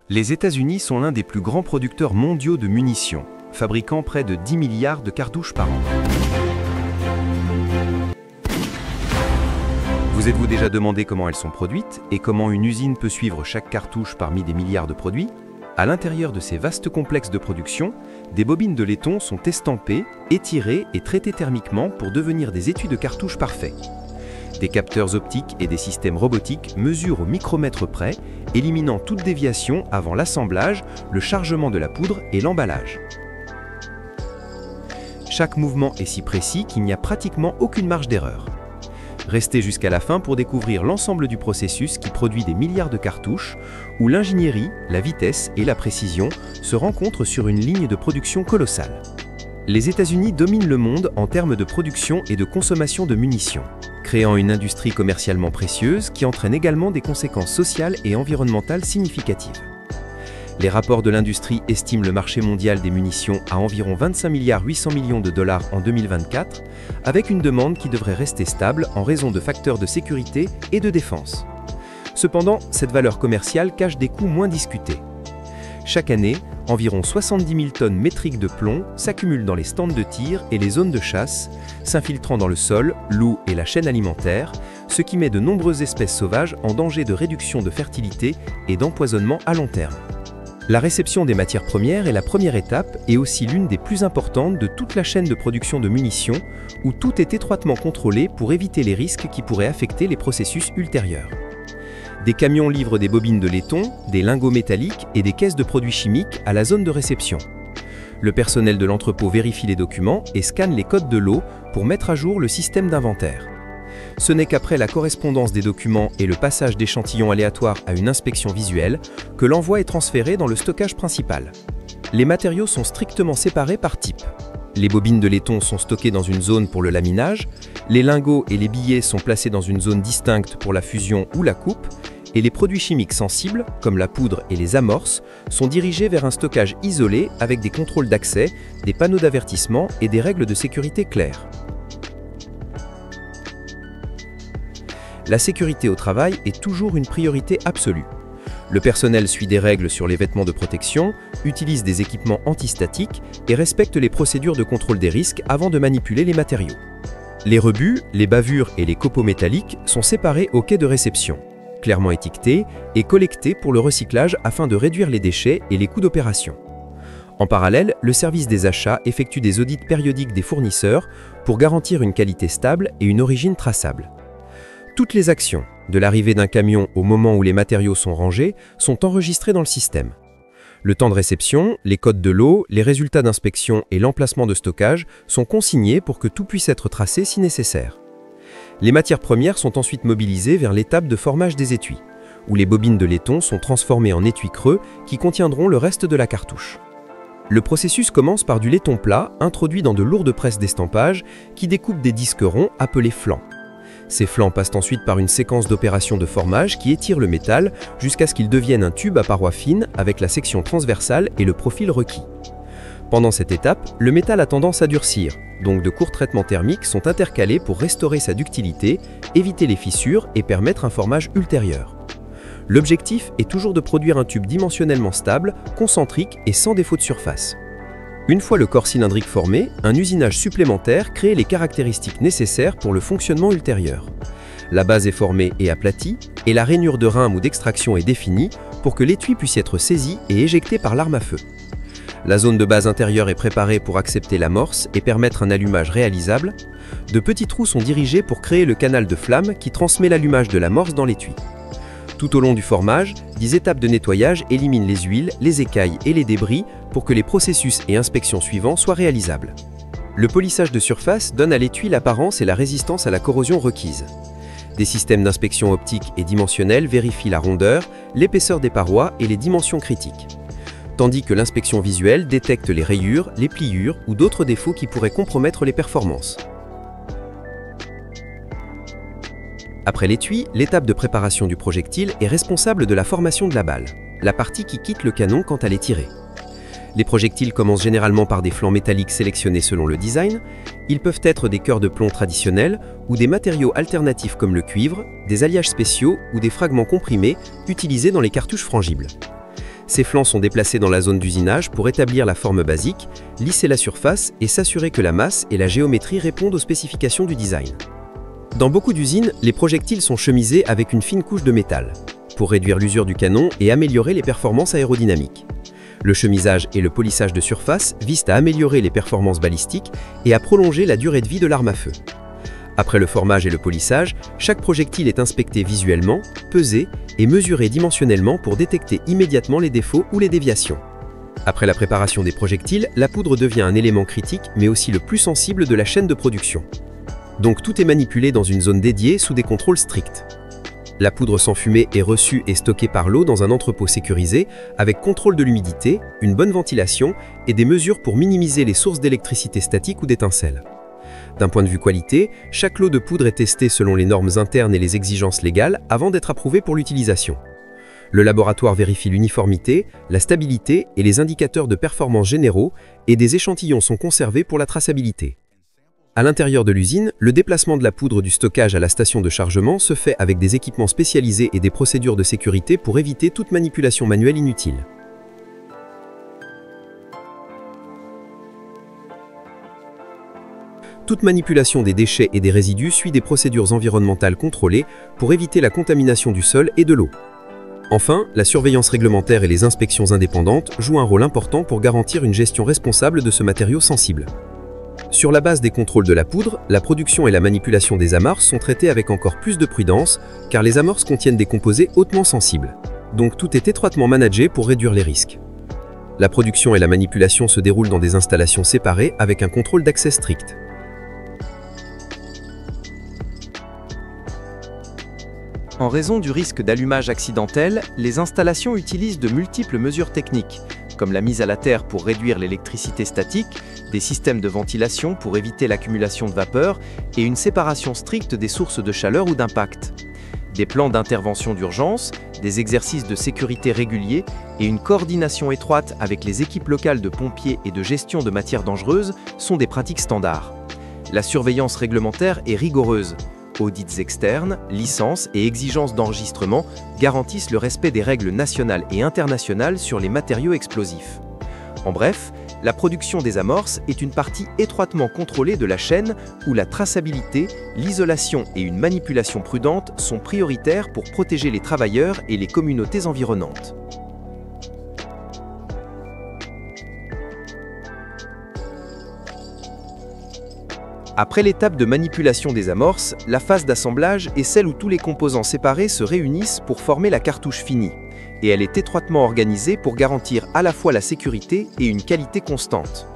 Les États-Unis sont l'un des plus grands producteurs mondiaux de munitions, fabriquant près de 10 milliards de cartouches par an. Vous êtes-vous déjà demandé comment elles sont produites et comment une usine peut suivre chaque cartouche parmi des milliards de produits? À l'intérieur de ces vastes complexes de production, des bobines de laiton sont estampées, étirées et traitées thermiquement pour devenir des étuis de cartouches parfaits. Des capteurs optiques et des systèmes robotiques mesurent au micromètre près, éliminant toute déviation avant l'assemblage, le chargement de la poudre et l'emballage. Chaque mouvement est si précis qu'il n'y a pratiquement aucune marge d'erreur. Restez jusqu'à la fin pour découvrir l'ensemble du processus qui produit des milliards de cartouches, où l'ingénierie, la vitesse et la précision se rencontrent sur une ligne de production colossale. Les États-Unis dominent le monde en termes de production et de consommation de munitions, créant une industrie commercialement précieuse qui entraîne également des conséquences sociales et environnementales significatives. Les rapports de l'industrie estiment le marché mondial des munitions à environ 25,8 milliards de dollars en 2024, avec une demande qui devrait rester stable en raison de facteurs de sécurité et de défense. Cependant, cette valeur commerciale cache des coûts moins discutés. Chaque année, environ 70 000 tonnes métriques de plomb s'accumulent dans les stands de tir et les zones de chasse, s'infiltrant dans le sol, l'eau et la chaîne alimentaire, ce qui met de nombreuses espèces sauvages en danger de réduction de fertilité et d'empoisonnement à long terme. La réception des matières premières est la première étape et aussi l'une des plus importantes de toute la chaîne de production de munitions, où tout est étroitement contrôlé pour éviter les risques qui pourraient affecter les processus ultérieurs. Des camions livrent des bobines de laiton, des lingots métalliques et des caisses de produits chimiques à la zone de réception. Le personnel de l'entrepôt vérifie les documents et scanne les codes de lot pour mettre à jour le système d'inventaire. Ce n'est qu'après la correspondance des documents et le passage d'échantillons aléatoires à une inspection visuelle que l'envoi est transféré dans le stockage principal. Les matériaux sont strictement séparés par type. Les bobines de laiton sont stockées dans une zone pour le laminage, les lingots et les billets sont placés dans une zone distincte pour la fusion ou la coupe, et les produits chimiques sensibles, comme la poudre et les amorces, sont dirigés vers un stockage isolé avec des contrôles d'accès, des panneaux d'avertissement et des règles de sécurité claires. La sécurité au travail est toujours une priorité absolue. Le personnel suit des règles sur les vêtements de protection, utilise des équipements antistatiques et respecte les procédures de contrôle des risques avant de manipuler les matériaux. Les rebuts, les bavures et les copeaux métalliques sont séparés au quai de réception, clairement étiquetés et collectés pour le recyclage afin de réduire les déchets et les coûts d'opération. En parallèle, le service des achats effectue des audits périodiques des fournisseurs pour garantir une qualité stable et une origine traçable. Toutes les actions, de l'arrivée d'un camion au moment où les matériaux sont rangés, sont enregistrées dans le système. Le temps de réception, les codes de lot, les résultats d'inspection et l'emplacement de stockage sont consignés pour que tout puisse être tracé si nécessaire. Les matières premières sont ensuite mobilisées vers l'étape de formage des étuis, où les bobines de laiton sont transformées en étuis creux qui contiendront le reste de la cartouche. Le processus commence par du laiton plat introduit dans de lourdes presses d'estampage qui découpent des disques ronds appelés flancs. Ces flancs passent ensuite par une séquence d'opérations de formage qui étire le métal jusqu'à ce qu'il devienne un tube à parois fines avec la section transversale et le profil requis. Pendant cette étape, le métal a tendance à durcir, donc de courts traitements thermiques sont intercalés pour restaurer sa ductilité, éviter les fissures et permettre un formage ultérieur. L'objectif est toujours de produire un tube dimensionnellement stable, concentrique et sans défaut de surface. Une fois le corps cylindrique formé, un usinage supplémentaire crée les caractéristiques nécessaires pour le fonctionnement ultérieur. La base est formée et aplatie, et la rainure de rhum ou d'extraction est définie pour que l'étui puisse être saisi et éjecté par l'arme à feu. La zone de base intérieure est préparée pour accepter l'amorce et permettre un allumage réalisable. De petits trous sont dirigés pour créer le canal de flamme qui transmet l'allumage de l'amorce dans l'étui. Tout au long du formage, des étapes de nettoyage éliminent les huiles, les écailles et les débris pour que les processus et inspections suivants soient réalisables. Le polissage de surface donne à l'étui l'apparence et la résistance à la corrosion requise. Des systèmes d'inspection optique et dimensionnelle vérifient la rondeur, l'épaisseur des parois et les dimensions critiques, tandis que l'inspection visuelle détecte les rayures, les pliures ou d'autres défauts qui pourraient compromettre les performances. Après l'étui, l'étape de préparation du projectile est responsable de la formation de la balle, la partie qui quitte le canon quand elle est tirée. Les projectiles commencent généralement par des flancs métalliques sélectionnés selon le design. Ils peuvent être des cœurs de plomb traditionnels ou des matériaux alternatifs comme le cuivre, des alliages spéciaux ou des fragments comprimés utilisés dans les cartouches frangibles. Ces flancs sont déplacés dans la zone d'usinage pour établir la forme basique, lisser la surface et s'assurer que la masse et la géométrie répondent aux spécifications du design. Dans beaucoup d'usines, les projectiles sont chemisés avec une fine couche de métal, pour réduire l'usure du canon et améliorer les performances aérodynamiques. Le chemisage et le polissage de surface visent à améliorer les performances balistiques et à prolonger la durée de vie de l'arme à feu. Après le formage et le polissage, chaque projectile est inspecté visuellement, pesé et mesuré dimensionnellement pour détecter immédiatement les défauts ou les déviations. Après la préparation des projectiles, la poudre devient un élément critique mais aussi le plus sensible de la chaîne de production. Donc tout est manipulé dans une zone dédiée sous des contrôles stricts. La poudre sans fumée est reçue et stockée par l'eau dans un entrepôt sécurisé avec contrôle de l'humidité, une bonne ventilation et des mesures pour minimiser les sources d'électricité statique ou d'étincelles. D'un point de vue qualité, chaque lot de poudre est testé selon les normes internes et les exigences légales avant d'être approuvé pour l'utilisation. Le laboratoire vérifie l'uniformité, la stabilité et les indicateurs de performance généraux et des échantillons sont conservés pour la traçabilité. À l'intérieur de l'usine, le déplacement de la poudre du stockage à la station de chargement se fait avec des équipements spécialisés et des procédures de sécurité pour éviter toute manipulation manuelle inutile. Toute manipulation des déchets et des résidus suit des procédures environnementales contrôlées pour éviter la contamination du sol et de l'eau. Enfin, la surveillance réglementaire et les inspections indépendantes jouent un rôle important pour garantir une gestion responsable de ce matériau sensible. Sur la base des contrôles de la poudre, la production et la manipulation des amorces sont traitées avec encore plus de prudence, car les amorces contiennent des composés hautement sensibles. Donc tout est étroitement managé pour réduire les risques. La production et la manipulation se déroulent dans des installations séparées avec un contrôle d'accès strict. En raison du risque d'allumage accidentel, les installations utilisent de multiples mesures techniques, comme la mise à la terre pour réduire l'électricité statique, des systèmes de ventilation pour éviter l'accumulation de vapeur et une séparation stricte des sources de chaleur ou d'impact. Des plans d'intervention d'urgence, des exercices de sécurité réguliers et une coordination étroite avec les équipes locales de pompiers et de gestion de matières dangereuses sont des pratiques standards. La surveillance réglementaire est rigoureuse. Audits externes, licences et exigences d'enregistrement garantissent le respect des règles nationales et internationales sur les matériaux explosifs. En bref, la production des amorces est une partie étroitement contrôlée de la chaîne où la traçabilité, l'isolation et une manipulation prudente sont prioritaires pour protéger les travailleurs et les communautés environnantes. Après l'étape de manipulation des amorces, la phase d'assemblage est celle où tous les composants séparés se réunissent pour former la cartouche finie, et elle est étroitement organisée pour garantir à la fois la sécurité et une qualité constante.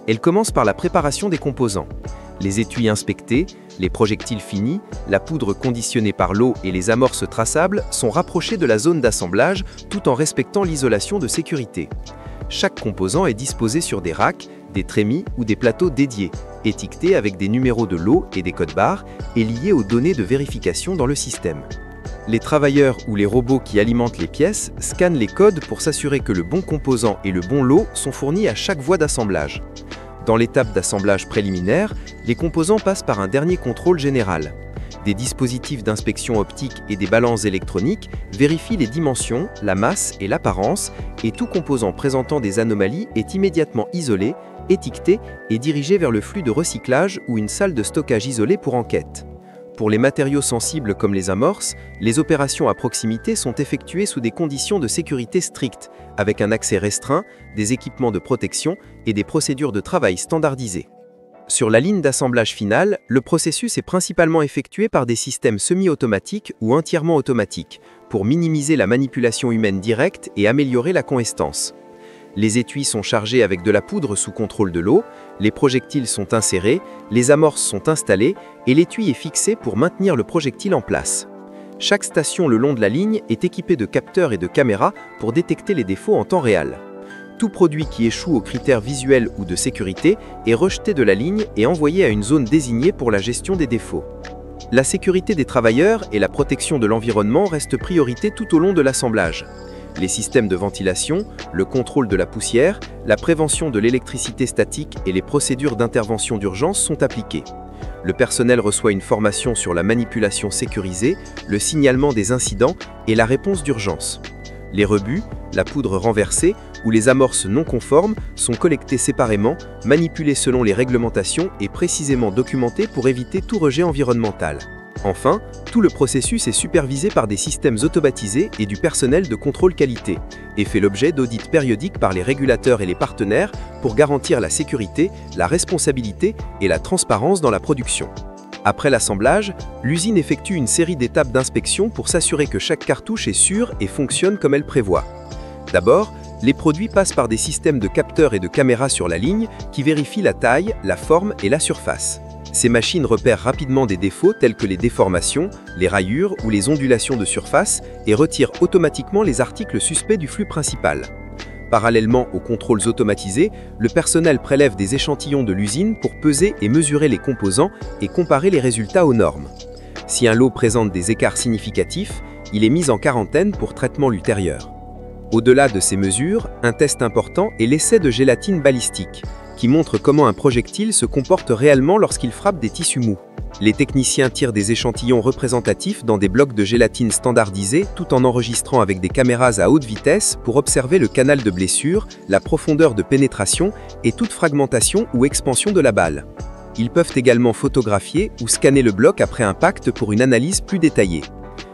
Elle commence par la préparation des composants. Les étuis inspectés, les projectiles finis, la poudre conditionnée par l'eau et les amorces traçables sont rapprochés de la zone d'assemblage tout en respectant l'isolation de sécurité. Chaque composant est disposé sur des racks, des trémies ou des plateaux dédiés, étiquetés avec des numéros de lot et des codes barres et liés aux données de vérification dans le système. Les travailleurs ou les robots qui alimentent les pièces scannent les codes pour s'assurer que le bon composant et le bon lot sont fournis à chaque voie d'assemblage. Dans l'étape d'assemblage préliminaire, les composants passent par un dernier contrôle général. Des dispositifs d'inspection optique et des balances électroniques vérifient les dimensions, la masse et l'apparence, et tout composant présentant des anomalies est immédiatement isolé, étiqueté et dirigé vers le flux de recyclage ou une salle de stockage isolée pour enquête. Pour les matériaux sensibles comme les amorces, les opérations à proximité sont effectuées sous des conditions de sécurité strictes, avec un accès restreint, des équipements de protection et des procédures de travail standardisées. Sur la ligne d'assemblage finale, le processus est principalement effectué par des systèmes semi-automatiques ou entièrement automatiques, pour minimiser la manipulation humaine directe et améliorer la cohérence. Les étuis sont chargés avec de la poudre sous contrôle de l'eau, les projectiles sont insérés, les amorces sont installées et l'étui est fixé pour maintenir le projectile en place. Chaque station le long de la ligne est équipée de capteurs et de caméras pour détecter les défauts en temps réel. Tout produit qui échoue aux critères visuels ou de sécurité est rejeté de la ligne et envoyé à une zone désignée pour la gestion des défauts. La sécurité des travailleurs et la protection de l'environnement restent priorité tout au long de l'assemblage. Les systèmes de ventilation, le contrôle de la poussière, la prévention de l'électricité statique et les procédures d'intervention d'urgence sont appliquées. Le personnel reçoit une formation sur la manipulation sécurisée, le signalement des incidents et la réponse d'urgence. Les rebuts, la poudre renversée ou les amorces non conformes sont collectés séparément, manipulés selon les réglementations et précisément documentés pour éviter tout rejet environnemental. Enfin, tout le processus est supervisé par des systèmes automatisés et du personnel de contrôle qualité, et fait l'objet d'audits périodiques par les régulateurs et les partenaires pour garantir la sécurité, la responsabilité et la transparence dans la production. Après l'assemblage, l'usine effectue une série d'étapes d'inspection pour s'assurer que chaque cartouche est sûre et fonctionne comme elle prévoit. D'abord, les produits passent par des systèmes de capteurs et de caméras sur la ligne qui vérifient la taille, la forme et la surface. Ces machines repèrent rapidement des défauts tels que les déformations, les rayures ou les ondulations de surface et retirent automatiquement les articles suspects du flux principal. Parallèlement aux contrôles automatisés, le personnel prélève des échantillons de l'usine pour peser et mesurer les composants et comparer les résultats aux normes. Si un lot présente des écarts significatifs, il est mis en quarantaine pour traitement ultérieur. Au-delà de ces mesures, un test important est l'essai de gélatine balistique, qui montre comment un projectile se comporte réellement lorsqu'il frappe des tissus mous. Les techniciens tirent des échantillons représentatifs dans des blocs de gélatine standardisés tout en enregistrant avec des caméras à haute vitesse pour observer le canal de blessure, la profondeur de pénétration et toute fragmentation ou expansion de la balle. Ils peuvent également photographier ou scanner le bloc après impact pour une analyse plus détaillée.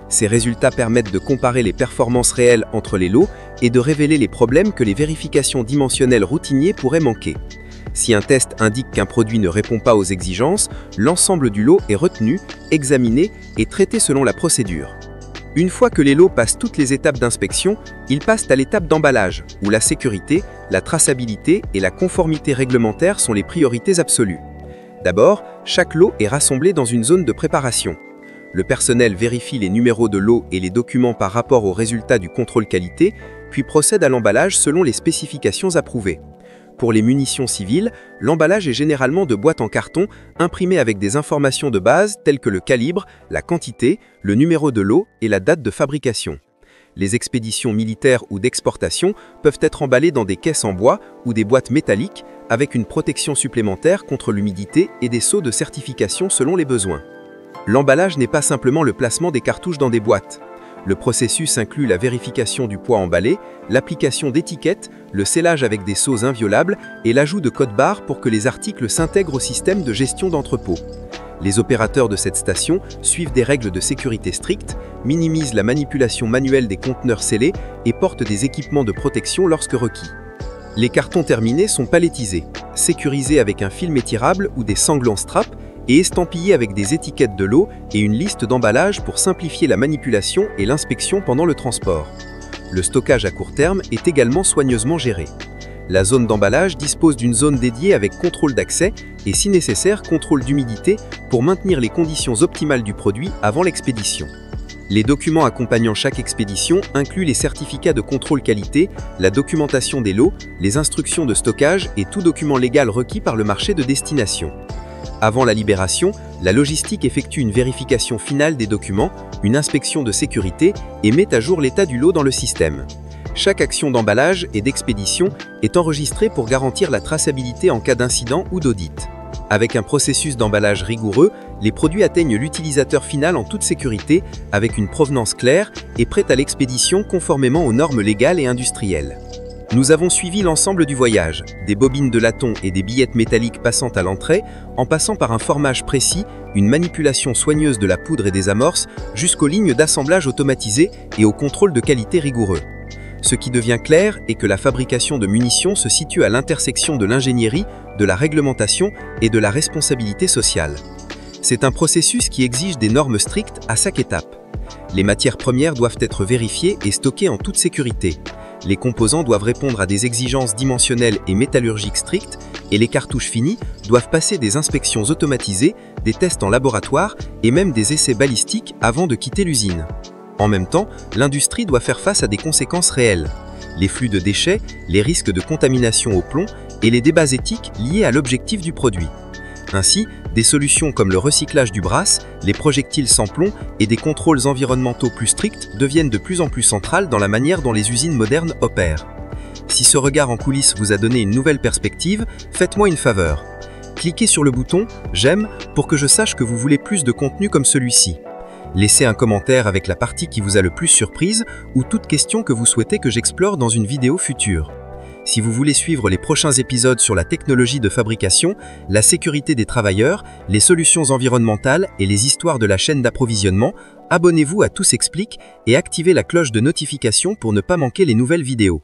Ces résultats permettent de comparer les performances réelles entre les lots et de révéler les problèmes que les vérifications dimensionnelles routinières pourraient manquer. Si un test indique qu'un produit ne répond pas aux exigences, l'ensemble du lot est retenu, examiné et traité selon la procédure. Une fois que les lots passent toutes les étapes d'inspection, ils passent à l'étape d'emballage, où la sécurité, la traçabilité et la conformité réglementaire sont les priorités absolues. D'abord, chaque lot est rassemblé dans une zone de préparation. Le personnel vérifie les numéros de lot et les documents par rapport aux résultats du contrôle qualité, puis procède à l'emballage selon les spécifications approuvées. Pour les munitions civiles, l'emballage est généralement de boîtes en carton imprimées avec des informations de base telles que le calibre, la quantité, le numéro de lot et la date de fabrication. Les expéditions militaires ou d'exportation peuvent être emballées dans des caisses en bois ou des boîtes métalliques avec une protection supplémentaire contre l'humidité et des sceaux de certification selon les besoins. L'emballage n'est pas simplement le placement des cartouches dans des boîtes. Le processus inclut la vérification du poids emballé, l'application d'étiquettes, le scellage avec des sceaux inviolables et l'ajout de codes barres pour que les articles s'intègrent au système de gestion d'entrepôt. Les opérateurs de cette station suivent des règles de sécurité strictes, minimisent la manipulation manuelle des conteneurs scellés et portent des équipements de protection lorsque requis. Les cartons terminés sont palettisés, sécurisés avec un film étirable ou des sangles en strap et estampillés avec des étiquettes de lot et une liste d'emballage pour simplifier la manipulation et l'inspection pendant le transport. Le stockage à court terme est également soigneusement géré. La zone d'emballage dispose d'une zone dédiée avec contrôle d'accès et, si nécessaire, contrôle d'humidité pour maintenir les conditions optimales du produit avant l'expédition. Les documents accompagnant chaque expédition incluent les certificats de contrôle qualité, la documentation des lots, les instructions de stockage et tout document légal requis par le marché de destination. Avant la libération, la logistique effectue une vérification finale des documents, une inspection de sécurité et met à jour l'état du lot dans le système. Chaque action d'emballage et d'expédition est enregistrée pour garantir la traçabilité en cas d'incident ou d'audit. Avec un processus d'emballage rigoureux, les produits atteignent l'utilisateur final en toute sécurité, avec une provenance claire et prête à l'expédition conformément aux normes légales et industrielles. Nous avons suivi l'ensemble du voyage, des bobines de latons et des billettes métalliques passant à l'entrée, en passant par un formage précis, une manipulation soigneuse de la poudre et des amorces, jusqu'aux lignes d'assemblage automatisées et au contrôle de qualité rigoureux. Ce qui devient clair est que la fabrication de munitions se situe à l'intersection de l'ingénierie, de la réglementation et de la responsabilité sociale. C'est un processus qui exige des normes strictes à chaque étape. Les matières premières doivent être vérifiées et stockées en toute sécurité. Les composants doivent répondre à des exigences dimensionnelles et métallurgiques strictes et les cartouches finies doivent passer des inspections automatisées, des tests en laboratoire et même des essais balistiques avant de quitter l'usine. En même temps, l'industrie doit faire face à des conséquences réelles. Les flux de déchets, les risques de contamination au plomb et les débats éthiques liés à l'objectif du produit. Ainsi, des solutions comme le recyclage du brass, les projectiles sans plomb et des contrôles environnementaux plus stricts deviennent de plus en plus centrales dans la manière dont les usines modernes opèrent. Si ce regard en coulisses vous a donné une nouvelle perspective, faites-moi une faveur. Cliquez sur le bouton « J'aime » pour que je sache que vous voulez plus de contenu comme celui-ci. Laissez un commentaire avec la partie qui vous a le plus surprise ou toute question que vous souhaitez que j'explore dans une vidéo future. Si vous voulez suivre les prochains épisodes sur la technologie de fabrication, la sécurité des travailleurs, les solutions environnementales et les histoires de la chaîne d'approvisionnement, abonnez-vous à Tout s'explique et activez la cloche de notification pour ne pas manquer les nouvelles vidéos.